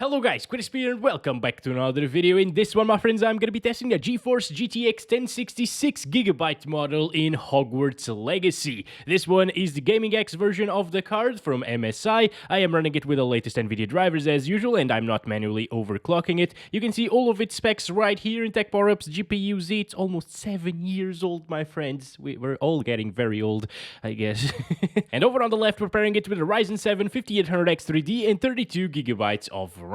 Hello guys, Crispy here and welcome back to another video. In this one, my friends, I'm gonna be testing a GeForce GTX 1066GB model in Hogwarts Legacy. This one is the Gaming X version of the card from MSI. I am running it with the latest Nvidia drivers as usual, and I'm not manually overclocking it. You can see all of its specs right here in Tech Power-Ups. GPU Z, it's almost 7 years old, my friends. We're all getting very old, I guess. And over on the left, we're pairing it with a Ryzen 7 5800X 3D and 32GB of RAM.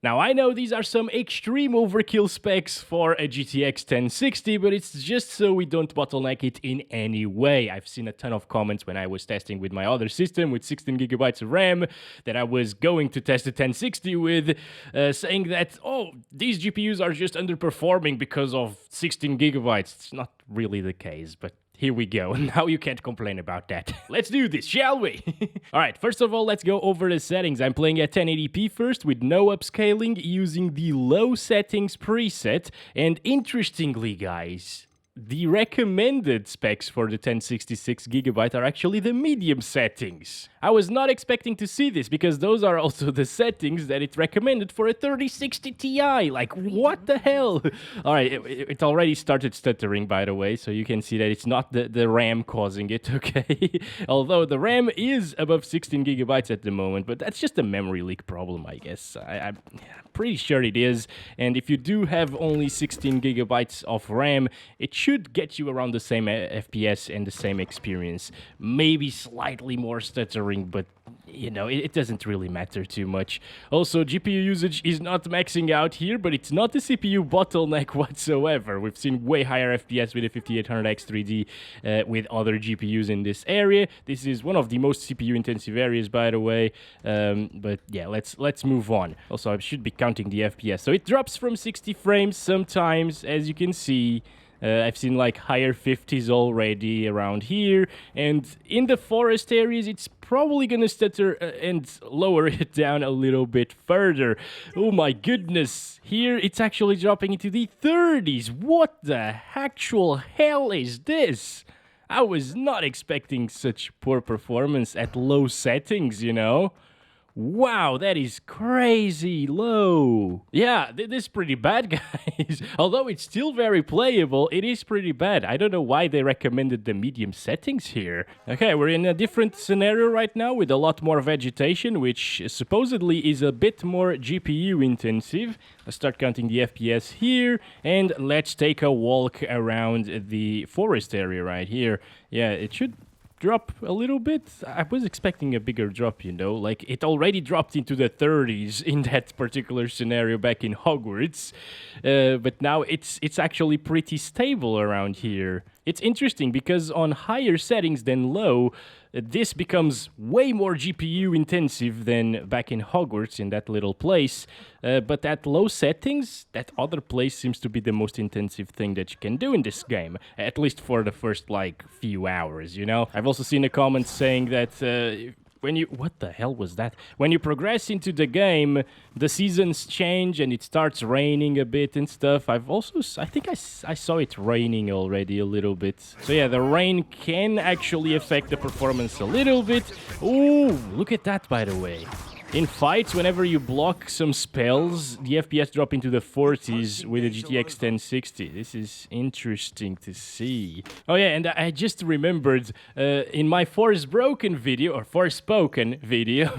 Now, I know these are some extreme overkill specs for a GTX 1060, but it's just so we don't bottleneck it in any way. I've seen a ton of comments when I was testing with my other system with 16GB of RAM that I was going to test the 1060 with, saying that, oh, these GPUs are just underperforming because of 16GB. It's not really the case, but here we go. Now you can't complain about that. Let's do this, shall we? Alright, first of all, let's go over the settings. I'm playing at 1080p first with no upscaling using the low settings preset. And interestingly, guys, the recommended specs for the 1066GB are actually the medium settings. I was not expecting to see this because those are also the settings that it recommended for a 3060 Ti. Like, what the hell? Alright, it already started stuttering, by the way, so you can see that it's not the RAM causing it, okay? Although the RAM is above 16GB at the moment, but that's just a memory leak problem, I guess. I'm pretty sure it is, and if you do have only 16GB of RAM, it should get you around the same FPS and the same experience. Maybe slightly more stuttering, but you know, it doesn't really matter too much. Also, GPU usage is not maxing out here, but it's not a CPU bottleneck whatsoever. We've seen way higher FPS with a 5800X 3D with other GPUs in this area. This is one of the most CPU intensive areas, by the way. But yeah, let's move on. Also, I should be counting the FPS. So it drops from 60 frames sometimes, as you can see. I've seen like higher 50s already around here, and in the forest areas it's probably gonna stutter and lower it down a little bit further. Oh my goodness, here it's actually dropping into the 30s. What the actual hell is this? I was not expecting such poor performance at low settings, you know? Wow, that is crazy low. Yeah, this is pretty bad, guys. Although it's still very playable, it is pretty bad. I don't know why they recommended the medium settings here. Okay, we're in a different scenario right now with a lot more vegetation, which supposedly is a bit more GPU intensive. Let's start counting the FPS here, and let's take a walk around the forest area right here. Yeah, it should drop a little bit. I was expecting a bigger drop, you know, like it already dropped into the 30s in that particular scenario back in Hogwarts, but now it's actually pretty stable around here. It's interesting because on higher settings than low, this becomes way more GPU intensive than back in Hogwarts in that little place. But at low settings, that other place seems to be the most intensive thing that you can do in this game. At least for the first, like, few hours, you know? I've also seen a comment saying that when you... What the hell was that? When you progress into the game, the seasons change and it starts raining a bit and stuff. I've also... I think I saw it raining already a little bit. So yeah, the rain can actually affect the performance a little bit. Ooh, look at that, by the way. In fights, whenever you block some spells, the FPS drop into the 40s with the GTX 1060. This is interesting to see. Oh yeah, and I just remembered, in my Forspoken video,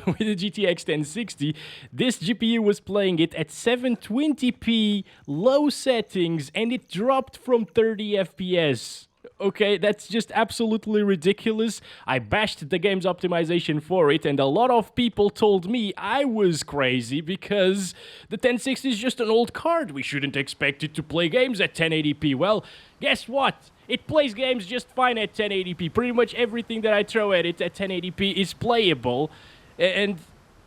with the GTX 1060, this GPU was playing it at 720p low settings, and it dropped from 30 FPS. Okay, that's just absolutely ridiculous. I bashed the game's optimization for it, and a lot of people told me I was crazy because the 1060 is just an old card. We shouldn't expect it to play games at 1080p. Well, guess what? It plays games just fine at 1080p. Pretty much everything that I throw at it at 1080p is playable, and...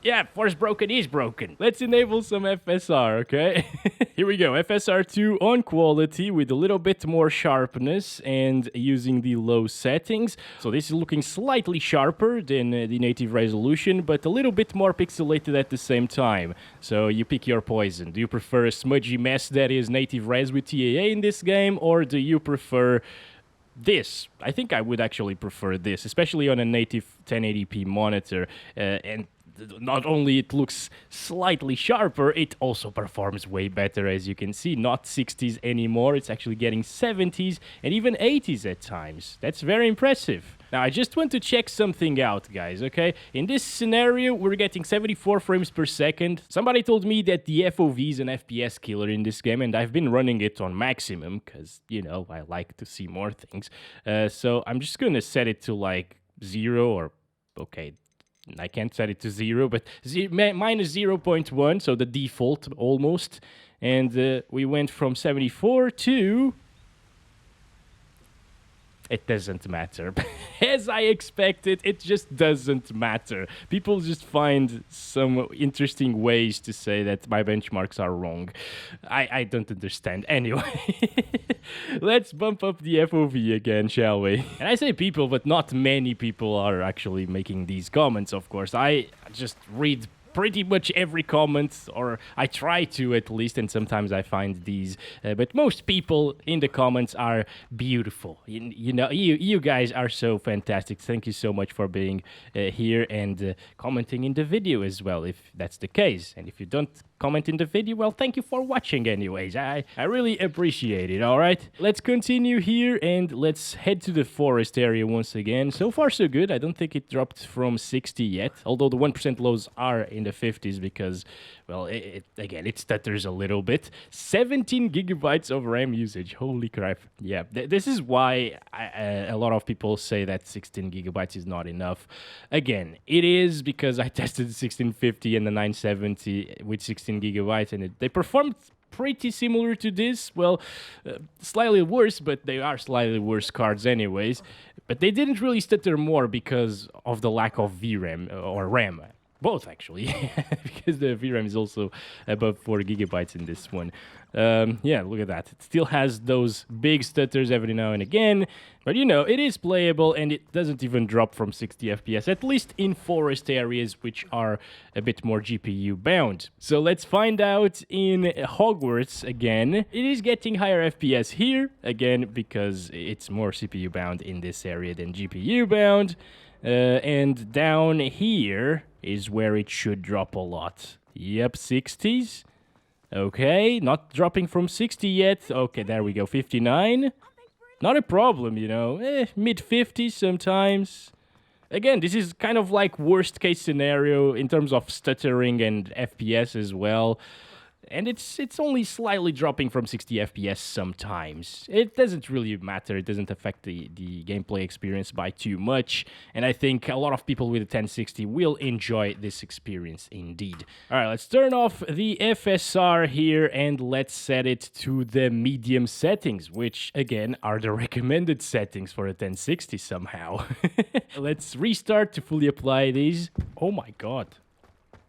yeah, Forspoken is broken. Let's enable some FSR, okay? Here we go, FSR2 on quality with a little bit more sharpness and using the low settings. So this is looking slightly sharper than the native resolution, but a little bit more pixelated at the same time. So you pick your poison. Do you prefer a smudgy mess that is native res with TAA in this game, or do you prefer this? I think I would actually prefer this, especially on a native 1080p monitor. And not only it looks slightly sharper, it also performs way better, as you can see. Not 60s anymore, it's actually getting 70s and even 80s at times. That's very impressive. Now, I just want to check something out, guys, okay? In this scenario, we're getting 74 frames per second. Somebody told me that the FOV is an FPS killer in this game, and I've been running it on maximum, because, you know, I like to see more things. So I'm just gonna set it to, like, 0 or... okay, I can't set it to 0, but minus 0.1, so the default, almost. And we went from 74 to... it doesn't matter. As I expected, it just doesn't matter. People just find some interesting ways to say that my benchmarks are wrong. I don't understand. Anyway, let's bump up the FOV again, shall we? And I say people, but not many people are actually making these comments, of course. I just read pretty much every comment, or I try to at least, and sometimes I find these, but most people in the comments are beautiful. You know, you guys are so fantastic. Thank you so much for being here and commenting in the video as well, if that's the case. And if you don't comment in the video, well, thank you for watching anyways. I really appreciate it, all right? Let's continue here and let's head to the forest area once again. So far, so good. I don't think it dropped from 60 yet, although the 1% lows are in the 50s because, well, again, it stutters a little bit. 17 gigabytes of RAM usage. Holy crap. Yeah, this is why a lot of people say that 16 gigabytes is not enough. Again, it is because I tested the 1650 and the 970 with 16 gigabytes, and they performed pretty similar to this. Well, slightly worse, but they are slightly worse cards anyways. But they didn't really stutter more because of the lack of VRAM or RAM. Both, actually, because the VRAM is also above 4 gigabytes in this one. Yeah, look at that. It still has those big stutters every now and again, but you know, it is playable and it doesn't even drop from 60 FPS, at least in forest areas, which are a bit more GPU bound. So let's find out in Hogwarts again. It is getting higher FPS here, again, because it's more CPU bound in this area than GPU bound. And down here is where it should drop a lot. Yep, 60s. Okay, not dropping from 60 yet. Okay, there we go, 59. Not a problem, you know. Mid-50s sometimes. Again, this is kind of like worst case scenario in terms of stuttering and FPS as well. And it's only slightly dropping from 60 FPS sometimes. It doesn't really matter. It doesn't affect the gameplay experience by too much. And I think a lot of people with a 1060 will enjoy this experience indeed. All right, let's turn off the FSR here and let's set it to the medium settings, which again are the recommended settings for a 1060 somehow. Let's restart to fully apply these. Oh my god.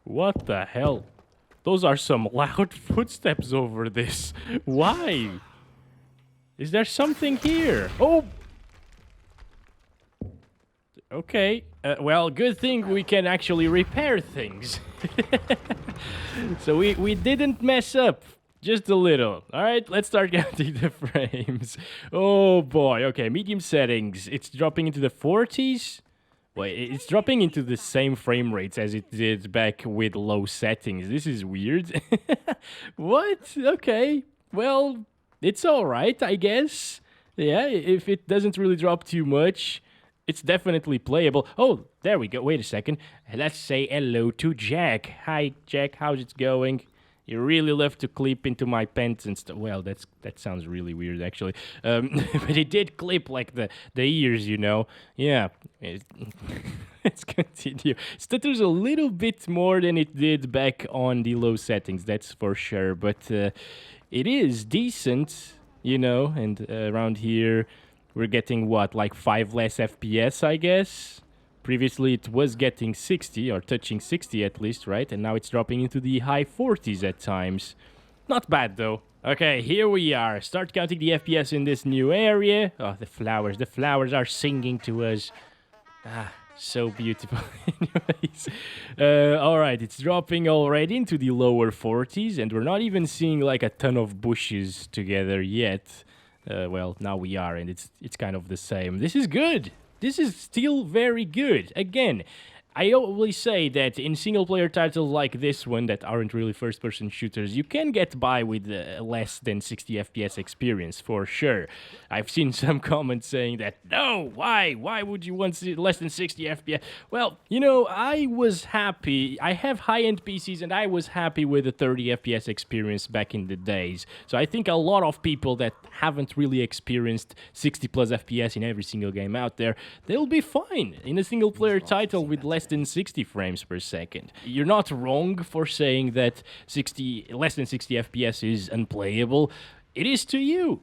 What the hell? Those are some loud footsteps over this. Why? Is there something here? Oh! Okay. Well, good thing we can actually repair things. So we didn't mess up. Just a little. Alright, let's start counting the frames. Oh boy. Okay, medium settings. It's dropping into the 40s. Wait, it's dropping into the same frame rates as it did back with low settings. This is weird. What? Okay. Well, it's alright, I guess. Yeah, if it doesn't really drop too much, it's definitely playable. Oh, there we go. Wait a second. Let's say hello to Jack. Hi, Jack. How's it going? You really love to clip into my pants and stuff. Well, that sounds really weird, actually. But it did clip, like, the ears, you know. Yeah. Let's continue. Stutters a little bit more than it did back on the low settings, that's for sure. But it is decent, you know. And around here, we're getting, what, like 5 less FPS, I guess? Previously, it was getting 60, or touching 60 at least, right? And now it's dropping into the high 40s at times. Not bad, though. Okay, here we are. Start counting the FPS in this new area. Oh, the flowers. The flowers are singing to us. Ah, so beautiful. Anyways. Alright, it's dropping already into the lower 40s, and we're not even seeing, like, a ton of bushes together yet. Well, now we are, and it's kind of the same. This is good. This is still very good. Again, I always say that in single-player titles like this one that aren't really first-person shooters, you can get by with less than 60 FPS experience, for sure. I've seen some comments saying that, no, why? Why would you want less than 60 FPS? Well, you know, I was happy. I have high-end PCs, and I was happy with the 30 FPS experience back in the days. So I think a lot of people that haven't really experienced 60-plus FPS in every single game out there, they'll be fine in a single-player title with less than 60 frames per second. You're not wrong for saying that less than 60 FPS is unplayable. It is to you,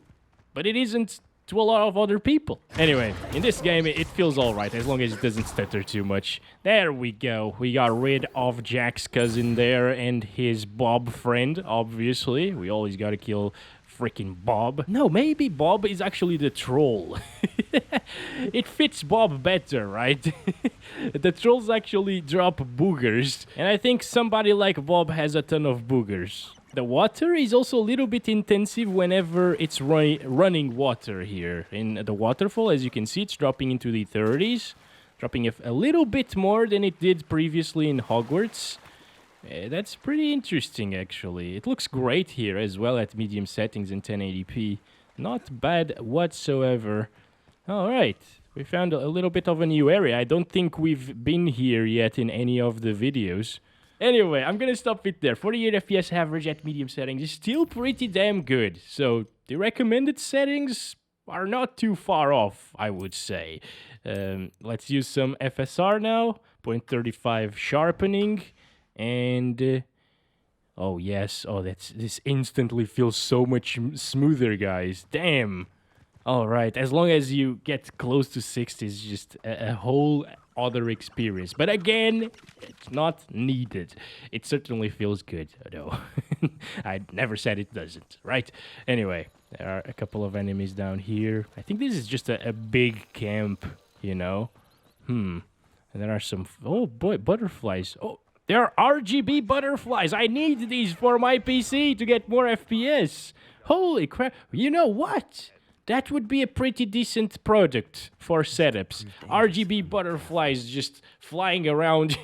but it isn't to a lot of other people. Anyway, in this game, it feels alright, as long as it doesn't stutter too much. There we go. We got rid of Jack's cousin there and his Bob friend, obviously. We always gotta kill freaking Bob. No, maybe Bob is actually the troll. It fits Bob better, right? The trolls actually drop boogers, and I think somebody like Bob has a ton of boogers. The water is also a little bit intensive whenever it's running water here. In the waterfall, as you can see, it's dropping into the 30s, dropping a little bit more than it did previously in Hogwarts. That's pretty interesting, actually. It looks great here as well at medium settings in 1080p. Not bad whatsoever. Alright, we found a little bit of a new area. I don't think we've been here yet in any of the videos. Anyway, I'm gonna stop it there. 48 FPS average at medium settings is still pretty damn good. So, the recommended settings are not too far off, I would say. Let's use some FSR now. 0.35 sharpening. And oh yes, oh this instantly feels so much smoother, guys. Damn. All right, as long as you get close to 60, it's just a whole other experience. But again, it's not needed. It certainly feels good, though. I never said it doesn't, right? Anyway, there are a couple of enemies down here. I think this is just a big camp, you know. And there are some, oh boy, butterflies. Oh, there are RGB butterflies. I need these for my PC to get more FPS. Holy crap. You know what? That would be a pretty decent product for setups. RGB butterflies just flying around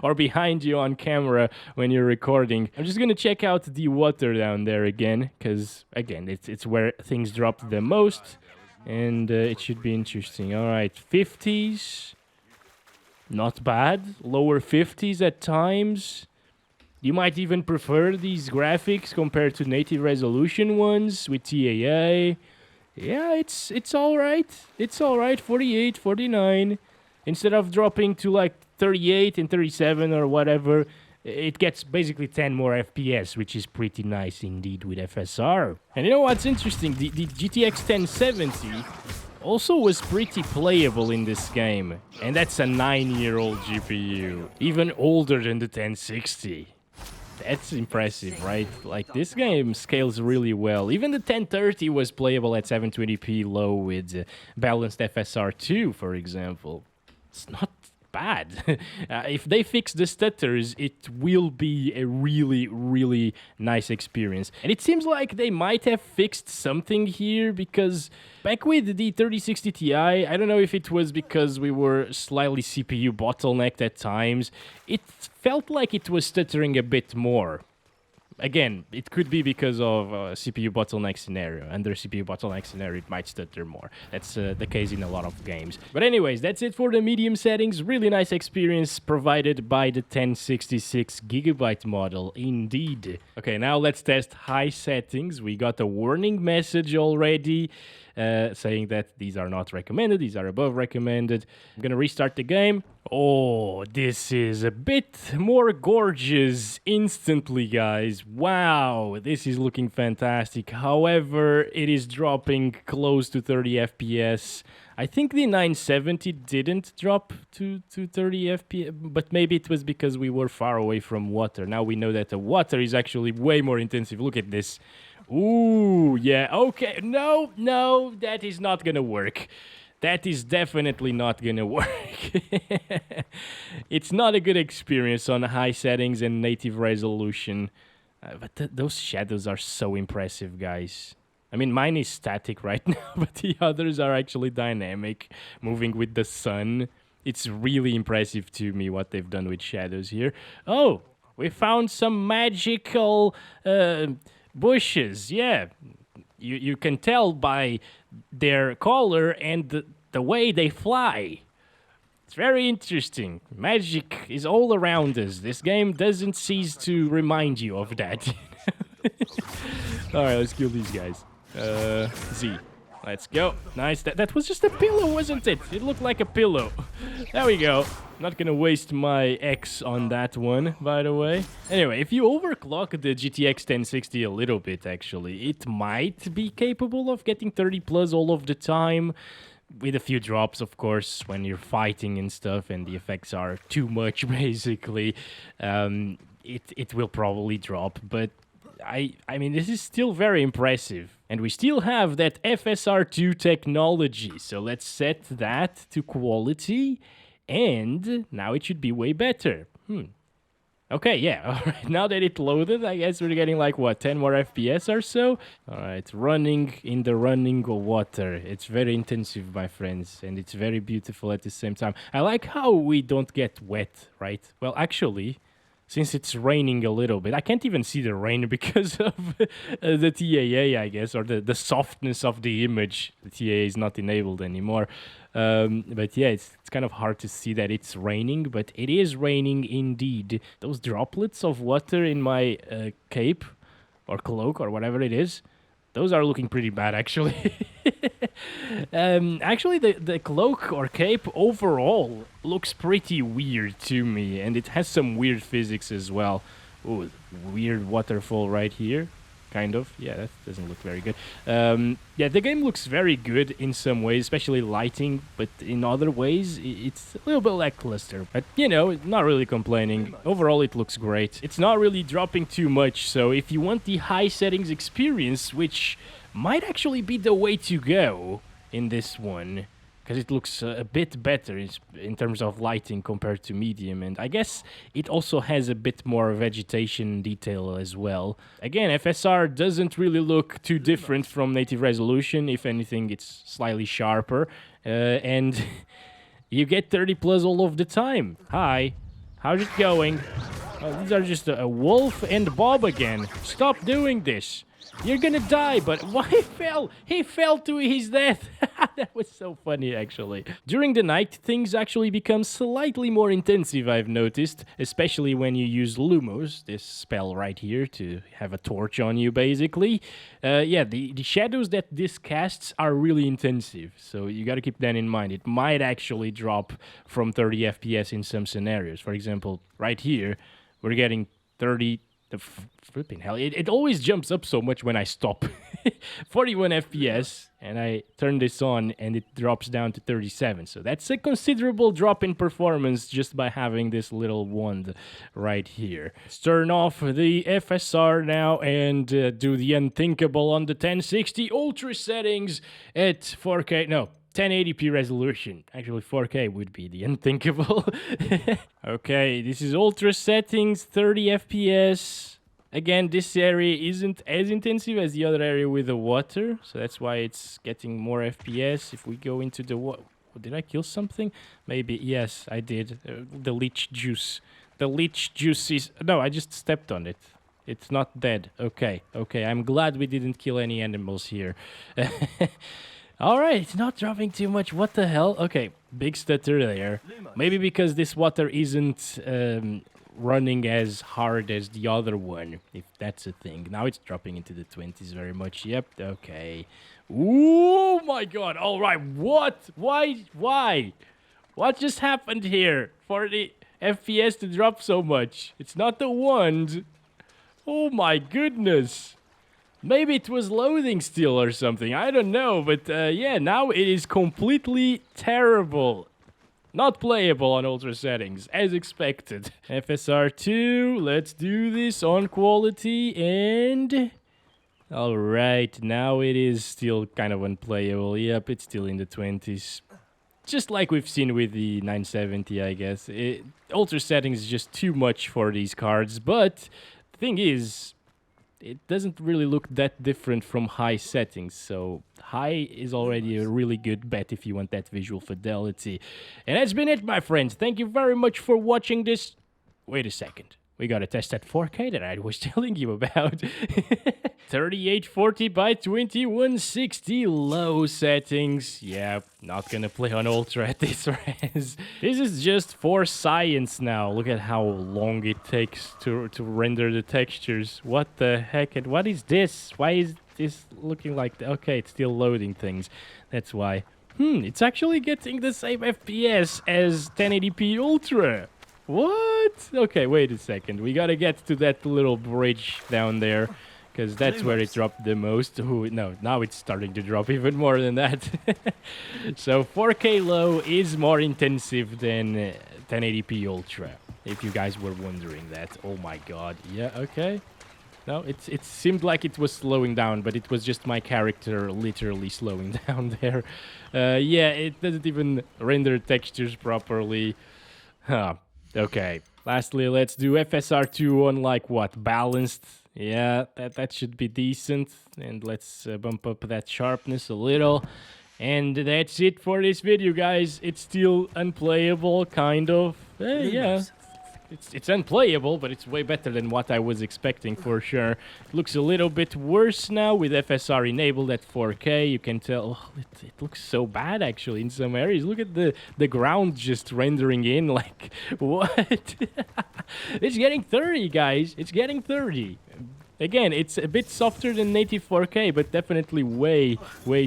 or behind you on camera when you're recording. I'm just gonna check out the water down there again, because, again, it's where things drop the most, and it should be interesting. All right, 50s. Not bad. Lower 50s at times. You might even prefer these graphics compared to native resolution ones with TAA. Yeah, it's all right. It's all right. 48, 49. Instead of dropping to like 38 and 37 or whatever, it gets basically 10 more FPS, which is pretty nice indeed with FSR. And you know what's interesting? The GTX 1070 also was pretty playable in this game. And that's a 9-year-old GPU. Even older than the 1060. That's impressive, right? Like, this game scales really well. Even the 1030 was playable at 720p low with balanced FSR 2, for example. It's not bad. If they fix the stutters, it will be a really, really nice experience. And it seems like they might have fixed something here, because back with the 3060 Ti, I don't know if it was because we were slightly CPU bottlenecked at times, it felt like it was stuttering a bit more. Again, it could be because of CPU bottleneck scenario. Under CPU bottleneck scenario, it might stutter more. That's the case in a lot of games. But anyways, that's it for the medium settings. Really nice experience provided by the 1066GB model, indeed. Okay, now let's test high settings. We got a warning message already saying that these are not recommended, these are above recommended. I'm gonna restart the game. Oh, this is a bit more gorgeous instantly, guys. Wow, this is looking fantastic. However, it is dropping close to 30 FPS. I think the 970 didn't drop to 30 FPS, but maybe it was because we were far away from water. Now we know that the water is actually way more intensive. Look at this. Ooh, yeah, okay. No, that is not gonna work. That is definitely not gonna work. It's not a good experience on high settings and native resolution. But those shadows are so impressive, guys. I mean, mine is static right now, but the others are actually dynamic, moving with the sun. It's really impressive to me what they've done with shadows here. Oh, we found some magical bushes. Yeah, you can tell by their color and the way they fly. It's very interesting. Magic is all around us. This game doesn't cease to remind you of that. Alright, let's kill these guys. Z. Let's go. Nice. That was just a pillow, wasn't it? It looked like a pillow. There we go. Not gonna waste my X on that one, by the way. Anyway, if you overclock the GTX 1060 a little bit, actually, it might be capable of getting 30 plus all of the time. With a few drops, of course, when you're fighting and stuff and the effects are too much, basically, it will probably drop. But I mean, this is still very impressive. And we still have that FSR2 technology. So let's set that to quality. And now it should be way better. Okay, yeah, alright, now that it loaded, I guess we're getting like, what, 10 more FPS or so? Alright, running in the running water. It's very intensive, my friends, and it's very beautiful at the same time. I like how we don't get wet, right? Well, actually, since it's raining a little bit, I can't even see the rain because of the TAA, I guess, or the softness of the image. The TAA is not enabled anymore. But yeah, it's kind of hard to see that it's raining, but it is raining indeed. Those droplets of water in my cape or cloak or whatever it is, those are looking pretty bad, actually. Actually, the cloak or cape overall looks pretty weird to me, and it has some weird physics as well. Ooh, weird waterfall right here. Kind of. Yeah, that doesn't look very good. Yeah, the game looks very good in some ways, especially lighting, but in other ways, it's a little bit lackluster. But, you know, not really complaining. Overall, it looks great. It's not really dropping too much, so if you want the high settings experience, which might actually be the way to go in this one, because it looks a bit better in terms of lighting compared to medium, and I guess it also has a bit more vegetation detail as well. Again, FSR doesn't really look too different from native resolution. If anything, it's slightly sharper, and you get 30 plus all of the time. Hi, how's it going? These are just a wolf and Bob again. Stop doing this. You're gonna die, but why he fell? He fell to his death. That was so funny, actually. During the night, things actually become slightly more intensive, I've noticed, especially when you use Lumos, this spell right here, to have a torch on you, basically. Yeah, the shadows that this casts are really intensive, so you gotta keep that in mind. It might actually drop from 30 FPS in some scenarios. For example, right here, we're getting 30... The flipping hell, it always jumps up so much when I stop. 41 FPS, and I turn this on, and it drops down to 37. So that's a considerable drop in performance just by having this little wand right here. Let's turn off the FSR now and do the unthinkable on the 1060 Ultra settings at 4K. No. 1080p resolution. Actually, 4K would be the unthinkable. Okay, this is ultra settings, 30 FPS. Again, this area isn't as intensive as the other area with the water, so that's why it's getting more FPS. If we go into the water... Did I kill something? Maybe, yes, I did. The leech juice. The leech juice is... No, I just stepped on it. It's not dead. Okay, okay, I'm glad we didn't kill any animals here. Alright, it's not dropping too much. What the hell? Okay, big stutter there. Maybe because this water isn't running as hard as the other one, if that's a thing. Now it's dropping into the 20s very much. Yep, okay. Oh my god, alright, what? Why? What just happened here for the FPS to drop so much? It's not the wand. Oh my goodness. Maybe it was loading still or something, I don't know, but yeah, now it is completely terrible. Not playable on ultra settings, as expected. FSR2, let's do this on quality, and... Alright, now it is still kind of unplayable. Yep, it's still in the 20s. Just like we've seen with the 970, I guess. Ultra settings is just too much for these cards, but the thing is... it doesn't really look that different from high settings. So high is already a really good bet if you want that visual fidelity. And that's been it, my friends. Thank you very much for watching this. Wait a second. We gotta test that 4K that I was telling you about. 3840 by 2160 low settings. Yeah, not gonna play on ultra at this res. This is just for science now. Look at how long it takes to render the textures. What the heck? And what is this? Why is this looking like... Okay, it's still loading things. That's why. It's actually getting the same FPS as 1080p Ultra. What? Okay, wait a second. We gotta get to that little bridge down there, because that's where it dropped the most. Ooh, no, now it's starting to drop even more than that. So 4K low is more intensive than 1080p Ultra, if you guys were wondering that. Oh my god. Yeah, okay. No, it seemed like it was slowing down, but it was just my character literally slowing down there. Yeah, it doesn't even render textures properly. Huh. Okay, lastly, let's do FSR2 on, like, what, balanced? Yeah, that should be decent. And let's bump up that sharpness a little. And that's it for this video, guys. It's still unplayable, kind of. Yeah, it's unplayable, but it's way better than what I was expecting, for sure. It looks a little bit worse now with FSR enabled at 4K. You can tell, oh, it looks so bad, actually, in some areas. Look at the ground just rendering in, like, what? It's getting 30, guys. It's getting 30. Again, it's a bit softer than native 4K, but definitely way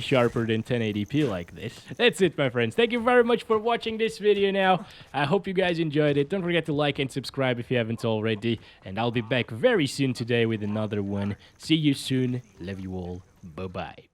sharper than 1080p like this. That's it, my friends. Thank you very much for watching this video now. I hope you guys enjoyed it. Don't forget to like and subscribe if you haven't already. And I'll be back very soon today with another one. See you soon. Love you all. Bye-bye.